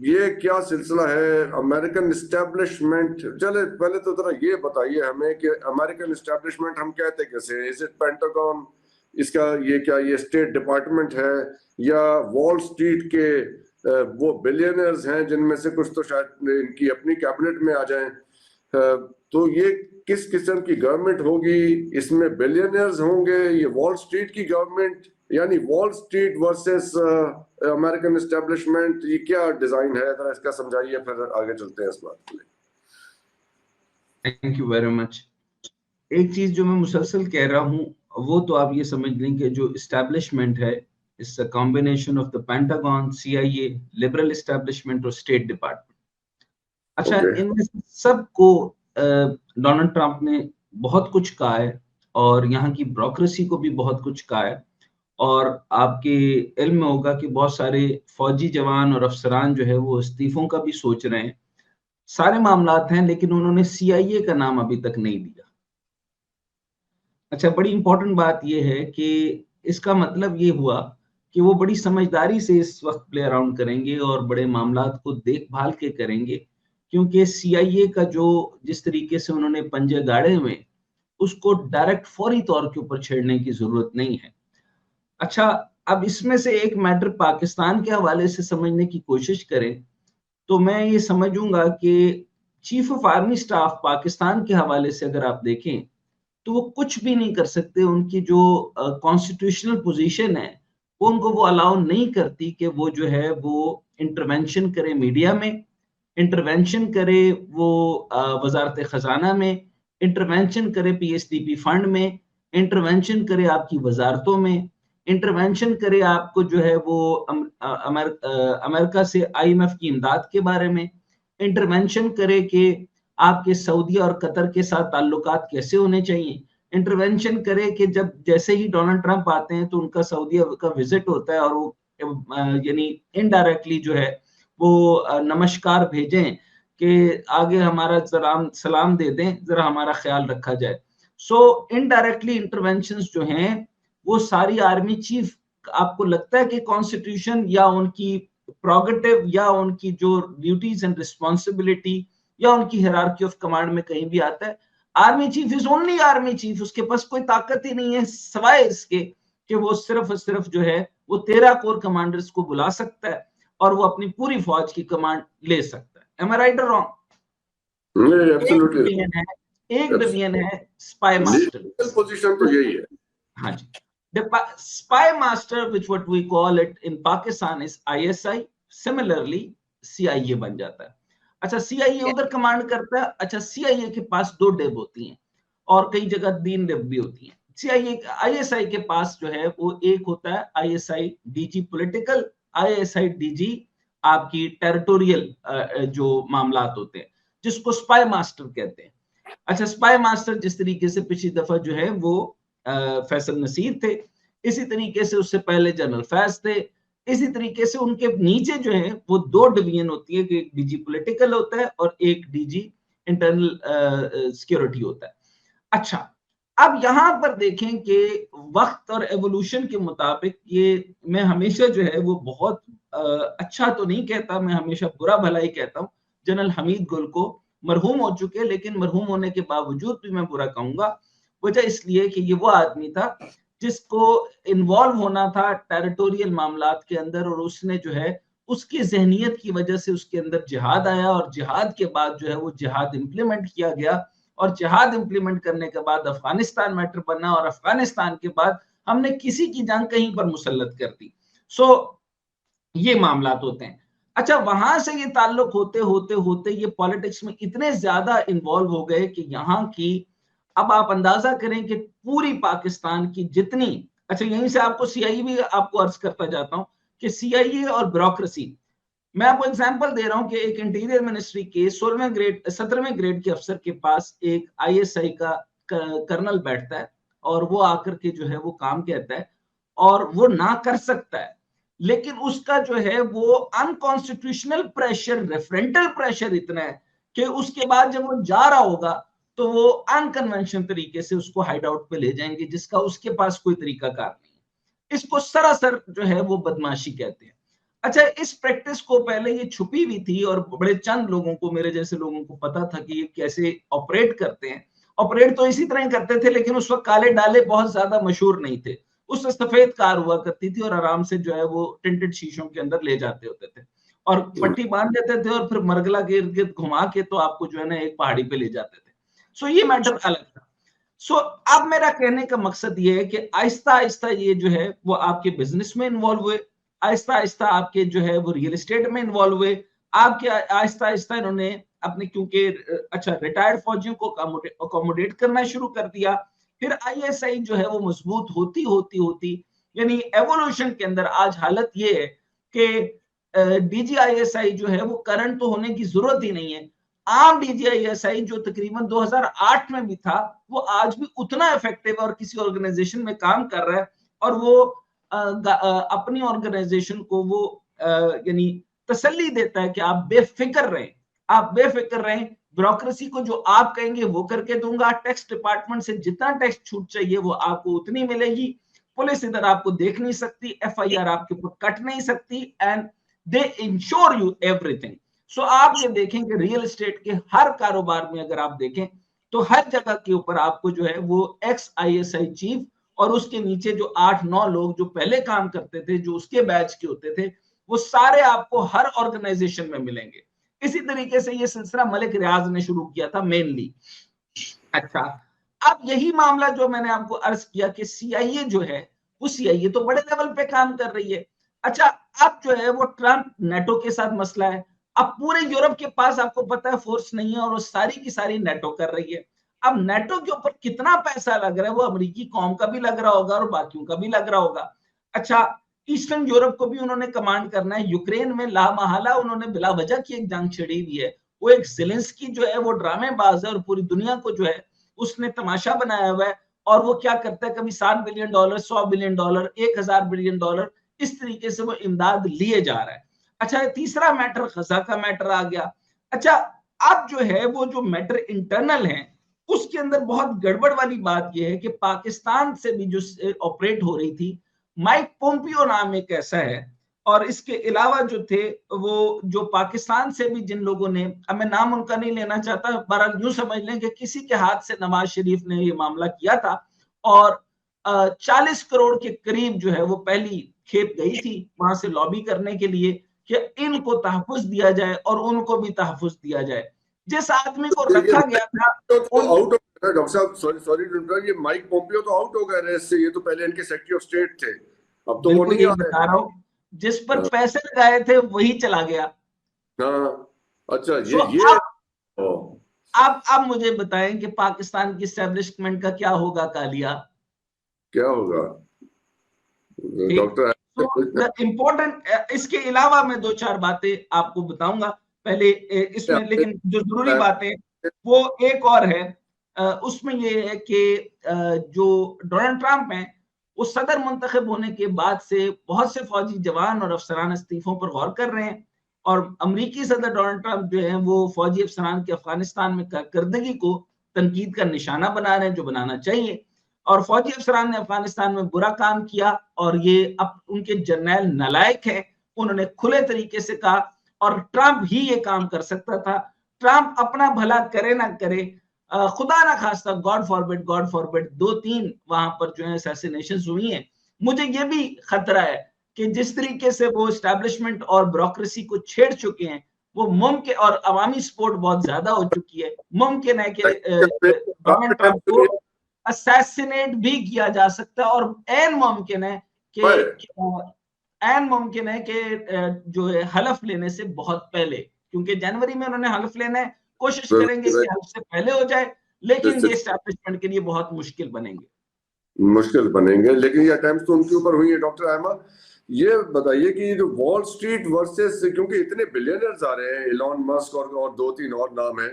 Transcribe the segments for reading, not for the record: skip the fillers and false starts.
ये क्या सिलसिला है अमेरिकन इस्टेब्लिशमेंट? चले पहले तो जरा ये बताइए हमें कि अमेरिकन इस्टेब्लिशमेंट हम कहते कैसे हैं? Is it pentagon? इसका ये क्या ये स्टेट डिपार्टमेंट है या वॉल स्ट्रीट के वो बिलियनर्स हैं जिनमें से कुछ तो शायद इनकी अपनी कैबिनेट में आ जाएं? तो ये किस किस्म की गवर्नमेंट होगी? इसमें बिलियनर्स होंगे? ये वॉल स्ट्रीट की गवर्नमेंट, यानी wall street versus American establishment, ये क्या डिजाइन है? जरा इसका समझाइए, फिर आगे चलते हैं इस बात के लिए। Thank you very much. एक चीज जो मैं मुसलसल कह रहा हूं वो तो आप ये समझ लें कि जो इस्टेब्लिशमेंट है it's a combination of the pentagon, CIA, liberal establishment और स्टेट डिपार्टमेंट। अच्छा, ओके। इनमें सबको डोनाल्ड ट्रंप ने बहुत कुछ कहा है और यहाँ की ब्यूरोक्रेसी को भी बहुत कुछ कहा है। और आपके इल्म में होगा कि बहुत सारे फौजी जवान और अफसरान जो है वो इस्तीफों का भी सोच रहे हैं। सारे मामलात हैं, लेकिन उन्होंने सीआईए का नाम अभी तक नहीं दिया। अच्छा, बड़ी इंपॉर्टेंट बात यह है कि इसका मतलब ये हुआ कि वो बड़ी समझदारी से इस वक्त प्ले अराउंड करेंगे और बड़े मामलात को देखभाल के करेंगे, क्योंकि सीआईए का जो जिस तरीके से उन्होंने पंजे गाड़े हुए उसको डायरेक्ट फौरी तौर के ऊपर छेड़ने की जरूरत नहीं है। अच्छा, अब इसमें से एक मैटर पाकिस्तान के हवाले से समझने की कोशिश करें तो मैं ये समझूंगा कि chief of army staff Pakistan के हवाले से अगर आप देखें तो वो कुछ भी नहीं कर सकते। उनकी जो कॉन्स्टिट्यूशनल पोजीशन है वो उनको वो अलाउ नहीं करती कि वो जो है वो इंटरवेंशन करे मीडिया में, इंटरवेंशन करे वो वजारत खजाना में, इंटरवेंशन करे पीएसडीपी फंड में, इंटरवेंशन करे आपकी वजारतों में, इंटरवेंशन करे आपको जो है वो अमेरिका से आईएमएफ की इमदाद के बारे में, इंटरवेंशन करे कि आपके सऊदी और कतर के साथ ताल्लुकात कैसे होने चाहिए, इंटरवेंशन करे कि जब जैसे ही डोनाल्ड ट्रंप आते हैं तो उनका सऊदी का विजिट होता है और वो यानी इनडायरेक्टली जो है वो नमस्कार भेजें कि आगे हमारा सलाम सलाम दे दें, जरा हमारा ख्याल रखा जाए। सो इनडायरेक्टली इंटरवेंशंस जो हैं वो सारी आर्मी चीफ, आपको लगता है कि कॉन्स्टिट्यूशन या उनकी प्रोगेटिव या उनकी जो ड्यूटीज एंड रिस्पॉन्सिबिलिटी या उनकी हायरार्की ऑफ कमांड में कहीं भी आता है? Army chief is only army chief, उसके पास कोई ताकत ही नहीं है सिवाय इसके कि वो सिर्फ सिर्फ जो है वो 13 कोर कमांडर्स को बुला सकता है और वो अपनी पूरी फौज की कमांड ले सकता है। एम आई राइट और रॉन्ग? नहीं, एक एब्सोल्युटली। डिवीजन है, एक डिवीजन है स्पाई मास्टर। लीगल पोजीशन तो यही है। हाँ जी, the spy master which what we call it in Pakistan is ISI, similarly CIA बन जाता है। अच्छा, CIA उधर कमांड करता है। अच्छा, CIA के पास 2 डेब होती हैं और कई जगह 3 डेब भी होती हैं। CIA ISI के पास जो है वो एक होता है ISI DG political, ISI DG आपकी टेरिटोरियल जो मामलात होते हैं, जिसको स्पाई मास्टर कहते हैं। अच्छा, स्पाई मास्टर जिस तरीके से पिछली दफा जो है वो फैसल नसीर थे, इसी तरीके से उससे पहले जनरल फैज थे, इसी तरीके से उनके नीचे जो है वो 2 डिवीजन होती है, एक डीजी पॉलिटिकल होता है और एक डीजी इंटरनल सिक्योरिटी होता है। अच्छा, अब यहां पर देखें कि वक्त और एवोल्यूशन के मुताबिक ये मैं हमेशा जो है वो बहुत अच्छा तो नहीं कहता, मैं हमेशा बुरा भला ही कहता हूँ। जनरल हमीद गुल को मरहूम हो चुके, लेकिन मरहूम होने के बावजूद भी मैं बुरा कहूंगा। वजह इसलिए कि ये वो आदमी था जिसको इन्वॉल्व होना था टेरिटोरियल मामलात के अंदर और उसने जो है उसकी जहनीत की वजह से उसके अंदर जिहाद आया और जिहाद के बाद जो है वो जिहाद इंप्लीमेंट किया गया और जिहाद इंप्लीमेंट करने के बाद अफगानिस्तान मैटर बना और अफगानिस्तान के बाद हमने किसी की जान कहीं पर मुसल्लत कर दी। सो ये मामलात होते हैं। अच्छा, वहां से ये ताल्लुक होते होते होते ये पॉलिटिक्स में इतने ज्यादा इन्वॉल्व हो गए कि यहाँ की, अब आप अंदाजा करें कि पूरी पाकिस्तान की जितनी, अच्छा यहीं से आपको सीआईए भी आपको अर्ज करता जाता हूं कि सीआईए और ब्यूरोक्रेसी, मैं आपको एग्जांपल दे रहा हूं कि एक इंटीरियर मिनिस्ट्री के 16वें ग्रेड 17वें ग्रेड के अफसर के पास एक आईएसआई का कर्नल बैठता है और वो आकर के जो है वो काम कहता है और वो ना कर सकता है, लेकिन उसका जो है वो अनकॉन्स्टिट्यूशनल प्रेशर, रेफरेंटल प्रेशर इतना है कि उसके बाद जब वो जा रहा होगा तो वो अनकन्वेंशनल तरीके से उसको हाइड आउट पे ले जाएंगे जिसका उसके पास कोई तरीका कार नहीं है। इसको सरासर जो है वो बदमाशी कहते हैं। अच्छा, इस प्रैक्टिस को पहले ये छुपी हुई थी और बड़े चंद लोगों को, मेरे जैसे लोगों को पता था कि ये कैसे ऑपरेट करते हैं। ऑपरेट तो इसी तरह ही करते थे, लेकिन उस वक्त काले डाले बहुत ज्यादा मशहूर नहीं थे। उस सफेद कार हुआ करती थी और आराम से जो है वो टिंटेड शीशों के अंदर ले जाते होते थे और पट्टी बांध देते थे और फिर मरगला के इर्द गिर्द घुमा के तो आपको जो है ना एक पहाड़ी पे ले जाते थे। सो ये मैटर अलग था। सो अब मेरा कहने का मकसद ये है कि आहिस्ता आहिस्ता ये जो है वो आपके बिजनेस में इन्वॉल्व हुए, आहिस्ता आहिस्ता आपके जो है वो रियल एस्टेट में इन्वॉल्व हुए, आपके आहिस्ता आहिस्ता इन्होंने अपने, क्योंकि अच्छा रिटायर्ड फौजियों को अकोमोडेट करना शुरू कर दिया। फिर आईएसआई जो है वो मजबूत होती होती होती, यानी एवोल्यूशन के अंदर आज हालत ये है कि डीजीआईएसआई जो है वो करंट तो होने की जरूरत ही नहीं है। आम डीजीआईएसआई जो तकरीबन 2008 में भी था, वो आज भी उतना इफेक्टिव और किसी ऑर्गेनाइजेशन में काम कर रहा है और वो अपनी ऑर्गेनाइजेशन को वो यानी तसल्ली देता है कि आप बेफिक्र रहें, आप बेफिक्र रहें, ब्यूरोक्रेसी को जो आप कहेंगे वो करके दूंगा, टैक्स डिपार्टमेंट से जितना टैक्स छूट चाहिए वो आपको उतनी मिलेगी, पुलिस इधर आपको देख नहीं सकती, एफआईआर आपके ऊपर कट नहीं सकती, and they ensure you everything. So आप ये देखें कि रियल एस्टेट के हर कारोबार में अगर आप देखें तो हर जगह के ऊपर आपको जो है वो एक्स आईएसआई चीफ और उसके नीचे जो 8-9 लोग जो पहले काम करते थे, जो उसके बैच के होते थे, वो सारे आपको हर ऑर्गेनाइजेशन में मिलेंगे। इसी तरीके से ये सिलसिला मलिक रियाज ने शुरू किया था मेनली। अच्छा, अब यही मामला जो मैंने आपको अर्ज किया कि सीआईए जो है वो सीआईए तो बड़े लेवल पे काम कर रही है। अच्छा, अब जो है वो ट्रंप नेटो के साथ मसला है। अब पूरे यूरोप के पास आपको पता है फोर्स नहीं है और वो सारी की सारी नेटो कर रही है। अब नेटो के ऊपर कितना पैसा लग रहा है वो अमेरिकी कौम का भी लग रहा होगा और बाकियों का भी लग रहा होगा। अच्छा, ईस्टर्न यूरोप को भी उन्होंने कमांड करना है। यूक्रेन में लामहला उन्होंने बिला वजह की एक जंग छिड़ी हुई है। वो एक ज़ेलेंस्की जो है वो ड्रामेबाज है और पूरी दुनिया को जो है उसने तमाशा बनाया हुआ है और वो क्या करता है, कभी $7 बिलियन, $100 बिलियन, $1000 बिलियन, इस तरीके से वो इमदाद लिए जा रहा है। अच्छा, तीसरा मैटर गजा का मैटर आ गया। अच्छा, अब जो है वो जो मैटर इंटरनल है उसके अंदर बहुत गड़बड़ वाली बात यह है कि पाकिस्तान से भी जो ऑपरेट हो रही थी, माइक पोम्पियो नाम एक ऐसा है और इसके अलावा जो थे वो जो पाकिस्तान से भी जिन लोगों ने, अब मैं नाम उनका नहीं लेना चाहता, बहरहाल यूं समझ लें कि किसी के हाथ से नवाज शरीफ ने ये मामला किया था और 40 करोड़ के करीब जो है वो पहली खेप गई थी वहां से लॉबी करने के लिए कि इनको तहफुज दिया जाए और उनको भी तहफुज दिया जाए। जिस आदमी को रखा गया था तो उन आउट हो गया डॉक्टर साहब, सॉरी सॉरी, ये माइक पोम्पियो तो आउट हो गए रेस से। ये तो पहले इनके सेक्रेटरी ऑफ स्टेट थे, अब तो वो बिल्कुल नहीं यही आ रहे। बता रहा हूं, जिस पर हाँ पैसे लगाए थे वही चला गया। हाँ, अच्छा सो ये अब ओ, अब मुझे बताएं कि पाकिस्तान की एस्टेब्लिशमेंट का क्या होगा कालिया। क्या होगा ठीक। डॉक्टर? तो द इम्पोर्टेंट, इसके अलावा मैं दो चार बातें आपको बताऊंगा पहले इसमें, लेकिन जो जरूरी बातें वो एक और है। उसमें ये है कि जो डोनाल्ड ट्रंप हैं वो सदर मुंतखब होने के बाद से बहुत से फौजी जवान और अफसरान इस्तीफों पर गौर कर रहे हैं और अमरीकी सदर डोनाल्ड ट्रंप जो है वो फौजी अफसरान के अफगानिस्तान में कारकर्दगी को तनकीद का निशाना बना रहे हैं, जो बनाना चाहिए। और फौजी अफसरान ने अफगानिस्तान में बुरा काम किया और ये अब उनके जर्नैल नालायक है, उन्होंने खुले तरीके से कहा और ट्रंप ही ये काम कर सकता था। ट्रंप अपना भला करे ना करे, खुदा ना खास्ता, गॉड फॉरबिड 2-3 वहां पर जो है असैसिनेशंस हुई हैं। मुझे ये भी खतरा है कि जिस तरीके से वो एस्टैब्लिशमेंट और ब्यूरोक्रेसी को छेड़ चुके हैं, वो मुमकिन, और अवामी सपोर्ट बहुत ज्यादा हो चुकी है, मुमकिन है कि डोनाल्ड ट्रंप को असैसिनेट भी किया जा सकता है और एन मुमकिन है कि जो है हलफ लेने से बहुत पहले, क्योंकि जनवरी में उन्होंने हलफ लेना है, कोशिश करेंगे कि हलफ से पहले हो जाए, लेकिन ये एस्टैब्लिशमेंट के लिए बहुत मुश्किल बनेंगे। लेकिन ये अटेम्प्ट तो उनके ऊपर हुई है। डॉक्टर आयमा, ये बताइए कि जो वॉल स्ट्रीट वर्सेस, क्योंकि इतने बिलियनर्स आ रहे हैं, इलॉन मस्क और 2-3 और नाम है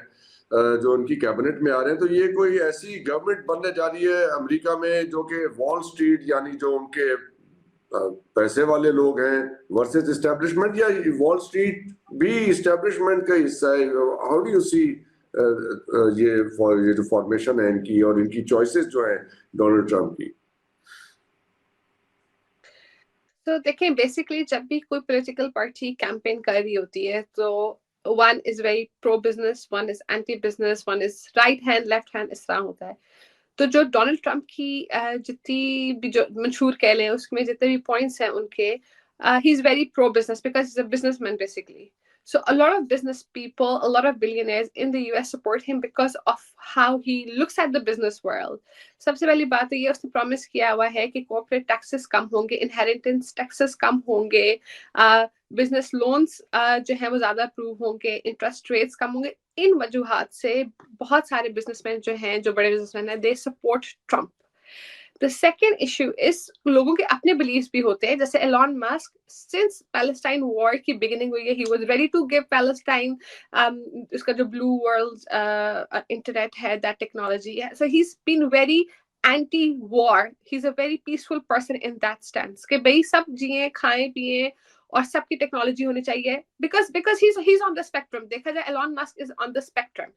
जो उनकी कैबिनेट में आ रहे हैं, तो ये कोई ऐसी गवर्नमेंट बनने जा रही है अमेरिका में जो कि वॉल स्ट्रीट यानी जो उनके पैसे वाले लोग हैं वर्सेस एस्टेब्लिशमेंट, या वॉल स्ट्रीट भी एस्टेब्लिशमेंट का हिस्सा है? हाउ डू यू सी ये जो फॉर्मेशन है इनकी और इनकी चॉइसेस जो है डोनाल्ड ट्रंप की? तो देखें बेसिकली जब भी कोई पॉलिटिकल पार्टी कैंपेन कर रही होती है तो one is very pro business, one is anti business, one is right hand left hand, इस तरह होता है। तो जो डोनाल्ड ट्रंप की जितनी भी जो मंशूर कह लें उसमें जितने भी पॉइंट्स हैं उनके, he is very pro business because he's a businessman basically. So a lot of business people, a lot of billionaires in the US support him because of how he looks at the business world. सबसे पहली बात तो ये उसने promise किया हुआ है कि कॉर्पोरेट टैक्सेस कम होंगे, इनहेरिटेंस टैक्सेस कम होंगे, बिजनेस लोन्स जो है वो ज्यादा अप्रूव होंगे, इंटरेस्ट रेट्स कम होंगे। इन वजूहात से बहुत सारे बिजनेसमैन जो हैं, जो बड़े बिजनेसमैन हैं, they support Trump. The second issue is लोगों के अपने beliefs भी होते हैं, जैसे Elon Musk since Palestine war की beginning हुई है, he was ready to give Palestine उसका जो blue world internet है, that technology है, so he's been very anti-war, he's a very peaceful person in that stance कि भाई सब जिए खाएं पिए और सबकी टेक्नोलॉजी होनी चाहिए, because he's on the spectrum। देखा जाए Elon Musk is on the spectrum,